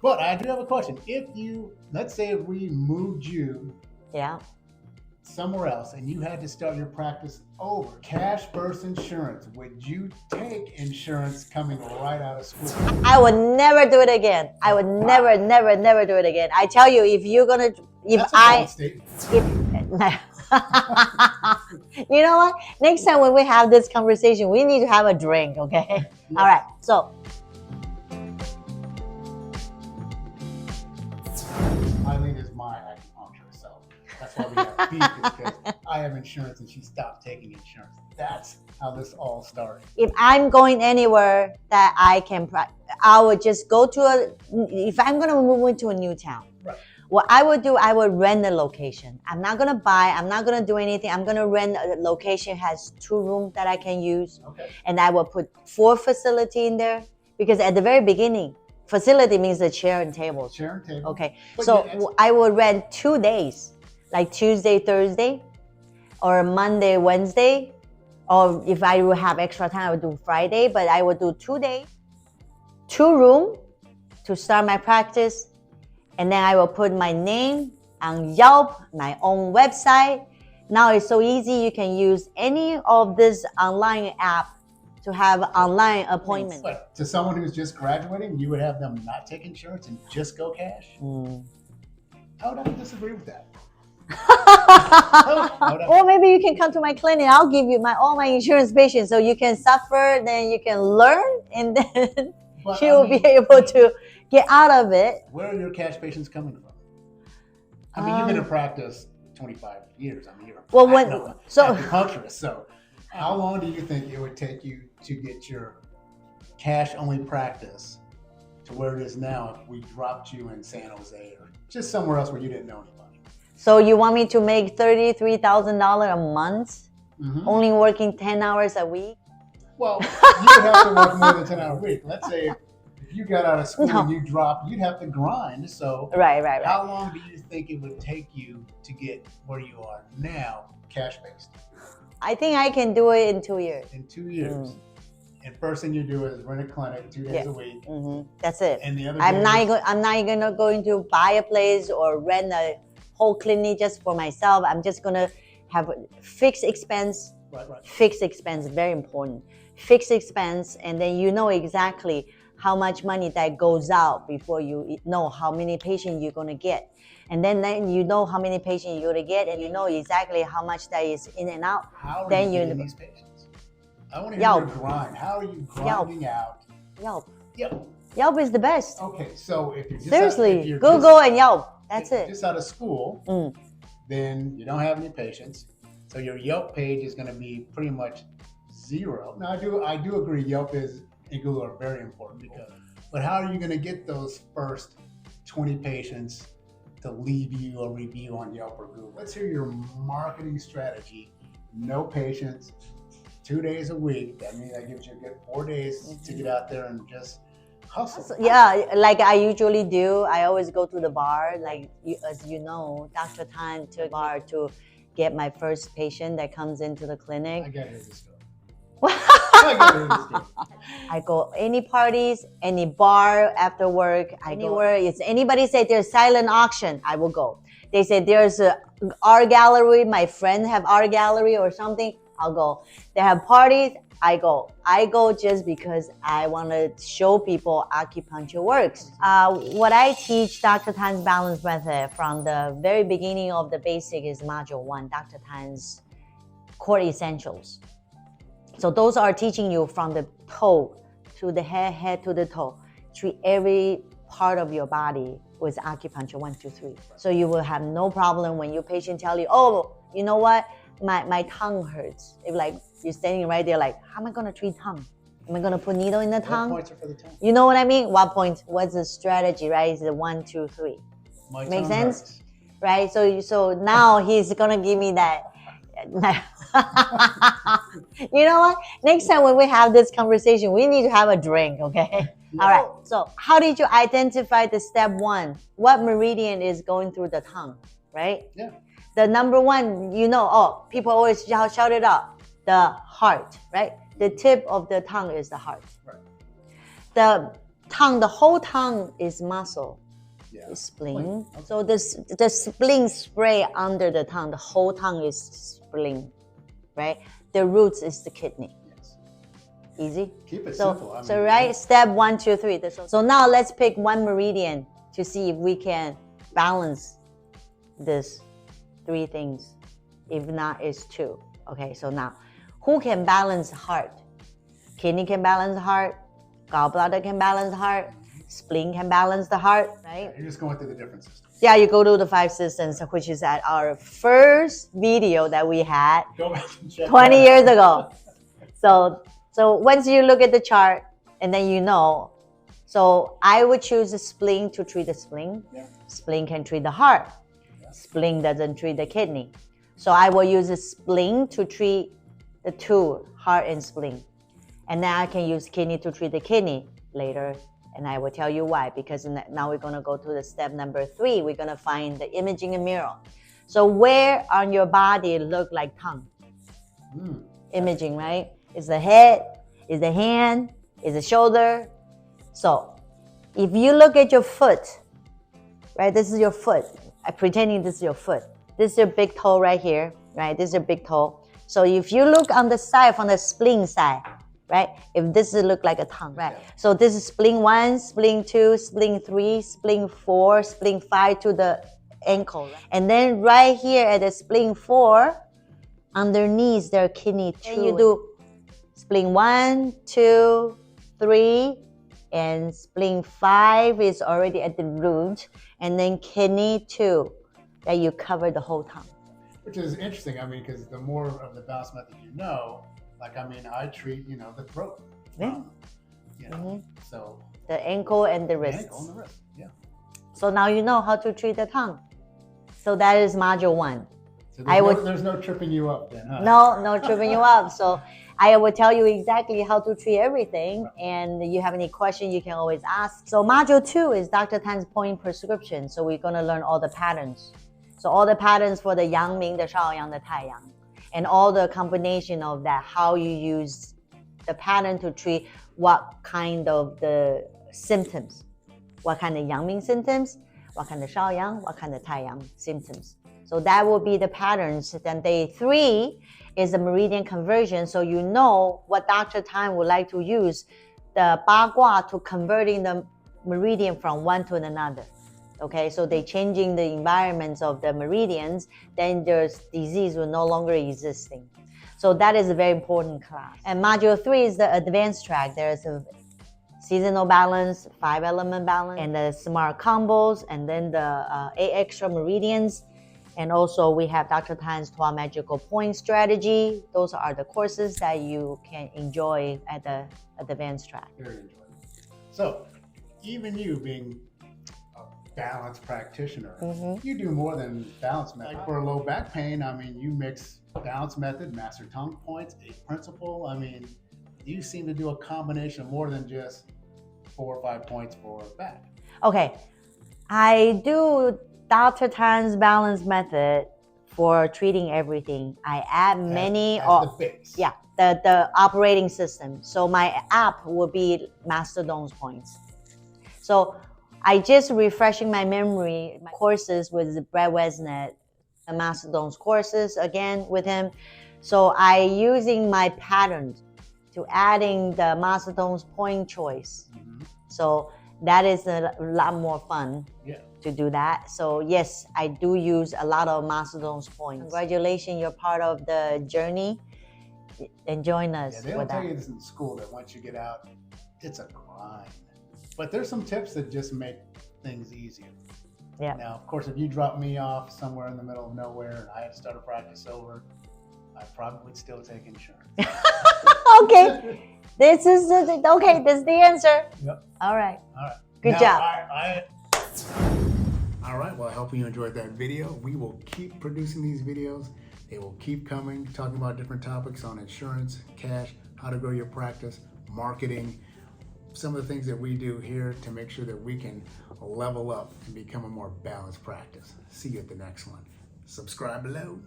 But I do have a question. Let's say if we moved you Yeah. somewhere else and you had to start your practice over, cash versus insurance, would you take insurance coming right out of school? I would never do it again. I would never, never, never do it again. I tell you, if you're gonna, if That's a bold statement. You know what? Next time when we have this conversation, we need to have a drink, okay? Yeah. All right. So Eileen is my acupuncturist, so that's why we have beef, because I have insurance and she stopped taking insurance. That's how this all started. if I'm going anywhere that I can, I would just go to if I'm gonna move into a new town. Right. What I would do, I would rent a location. I'm not gonna buy, I'm not gonna do anything. I'm gonna rent a location, has 2 rooms that I can use. Okay. And I will put 4 facility in there, because at the very beginning, facility means the chair and tables. Chair and table. Okay. But So yeah, I would rent 2 days, like Tuesday, Thursday, or Monday, Wednesday. Or if I would have extra time, I would do Friday, but I would do 2 days, 2 rooms to start my practice. And then I will put my name on Yelp, my own website. Now it's so easy. You can use any of this online app to have online appointments. But to someone who's just graduating, you would have them not take insurance and just go cash? How would I disagree with that? Or maybe you can come to my clinic. I'll give you all my insurance patients, so you can suffer, then you can learn, and then But, you will be able to get out of it. Where are your cash patients coming from? I mean, you've been in practice 25 years. I mean, you're a acupuncturist. So how long do you think it would take you to get your cash-only practice to where it is now if we dropped you in San Jose or just somewhere else where you didn't know anybody? So you want me to make $33,000 a month, only working 10 hours a week? Well, you would have to work more than 10 hours a week. Let's say if you got out of school and you dropped, you'd have to grind. So right. How long do you think it would take you to get where you are now, cash-based? I think I can do it in 2 years. In 2 years. And first thing you do is rent a clinic 2 days a week. That's it. And the other I'm not going to buy a place or rent a whole clinic just for myself. I'm just gonna have fixed expense. Right. Fixed expense, very important. Fixed expense, and then you know exactly how much money that goes out before you know how many patients you're gonna get. And then you know how many patients you're gonna get, and you know exactly how much that is in and out. How are then you getting these patients? I want to hear your grind. How are you grinding out? Yelp. Yelp. Yelp is the best. Okay, so if you're just seriously, Google and Yelp. That's it. Just out of school, then you don't have any patients, so your Yelp page is going to be pretty much zero. Now, I do agree. Yelp and Google are very important but how are you going to get those first 20 patients to leave you a review on Yelp or Google? Let's hear your marketing strategy. No patients, 2 days a week. That means that gives you a good 4 days to get out there and just hustle. Yeah, like I usually do. I always go to the bar. Like as you know, Dr. Tan took bar to get my first patient that comes into the clinic. I got to hear this story. I go any parties, any bar after work. Anywhere. If anybody say there's silent auction, I will go. They say there's a art gallery. My friends have art gallery or something. I'll go. They have parties. I go. I go just because I want to show people acupuncture works. What I teach Dr. Tan's balance method from the very beginning of the basic is module 1, Dr. Tan's core essentials. So those are teaching you from the toe to the head to the toe. Treat every part of your body with acupuncture 1, 2, 3. So you will have no problem when your patient tell you, oh, you know what? My tongue hurts. If like you're standing right there, like, how am I gonna treat tongue? Am I gonna put needle in the tongue? What points are for the tongue? You know what I mean? What point? What's the strategy, right? Is the 1, 2, 3. Make sense? Hurts. Right? So now he's gonna give me that. You know what? Next time when we have this conversation, we need to have a drink, okay? Yeah. All right. So how did you identify the step 1? What meridian is going through the tongue, right? Yeah. The number 1, you know, people always shout it out, the heart, right? The tip of the tongue is the heart. Right. The tongue, the whole tongue is muscle. Yeah. Is spleen. Okay. So the spleen spray under the tongue. The whole tongue is spleen, right? The roots is the kidney. Yes. Easy. Keep it simple. I mean, right, step 1, 2, 3. So now let's pick one meridian to see if we can balance this 3 things. If not, it's 2. Okay, so now, who can balance heart? Kidney can balance heart. Gallbladder can balance heart. Spleen can balance the heart, right? You're just going through the different systems. Yeah, you go to the 5 systems, which is at our first video that we had Go back and check 20 that years out. ago. So once you look at the chart and then you know, so I would choose the spleen to treat the spleen. Yeah. Spleen can treat the heart. Yeah. Spleen doesn't treat the kidney. So I will use the spleen to treat the 2, heart and spleen. And then I can use kidney to treat the kidney later. And I will tell you why, because now we're going to go to the step number 3. We're going to find the imaging and mirror. So where on your body look like tongue? Imaging, right? Is the head, is the hand, is the shoulder. So if you look at your foot, right? This is your foot. I'm pretending this is your foot. This is your big toe right here, right? This is your big toe. So if you look on the side, from the spleen side, right? If this look like a tongue, right? Okay. So this is spleen 1, spleen 2, spleen 3, spleen 4, spleen 5 to the ankle. Right? And then right here at the spleen 4, underneath there kidney 2. And you do spleen 1, 2, 3, and spleen 5 is already at the root, and then kidney 2, that you cover the whole tongue. Which is interesting, I mean, because the more of the balance method you know, like, I mean, I treat, the throat. Yeah. So. The ankle and the The wrist. ankle and the wrist, yeah. So now you know how to treat the tongue. So that is module 1. So there's no tripping you up then, huh? No tripping you up. So I will tell you exactly how to treat everything. And you have any question, you can always ask. So module 2 is Dr. Tan's point prescription. So we're going to learn all the patterns. So all the patterns for the Yang Ming, the Shaoyang, the Taiyang. And all the combination of that, how you use the pattern to treat what kind of the symptoms. What kind of Yang Ming symptoms, what kind of Shaoyang, what kind of Taiyang symptoms. So that will be the patterns. Then day 3 is the meridian conversion. So you know what Dr. Tan would like to use the Bagua to converting the meridian from one to another. Okay, so they changing the environments of the meridians, then there's disease will no longer existing. So that is a very important class. And module 3 is the advanced track. There's a seasonal balance, 5-element balance, and the smart combos, and then the 8 extra meridians. And also we have Dr. Tan's 12 magical point strategy. Those are the courses that you can enjoy at the advanced track. Very enjoyable. So even you being a balance practitioner, you do more than balance method. Like for low back pain, I mean, you mix balance method, master tongue points, 8 principle. I mean, you seem to do a combination of more than just 4 or 5 points for back. Okay, I do Dr. Tan's balance method for treating everything. I add many the base. Yeah, the operating system. So my app will be Master Dong's points. So I just refreshing my memory, my courses with Brett Wesnett, the Master Dong's courses again with him. So I using my patterns to adding the Master Dong's point choice. So that is a lot more fun. Yeah. To do that. So yes, I do use a lot of Master Dong's points. Congratulations, you're part of the journey. And join us. Yeah, they don't tell you this in school, that once you get out, it's a grind. But there's some tips that just make things easier. Yeah. Now, of course, if you drop me off somewhere in the middle of nowhere and I had to start a practice over, I probably would still take insurance. Okay. This is the answer. Yep. All right. All right. Good job. All right, well, I hope you enjoyed that video. We will keep producing these videos. They will keep coming, talking about different topics on insurance, cash, how to grow your practice, marketing, some of the things that we do here to make sure that we can level up and become a more balanced practice. See you at the next one. Subscribe below.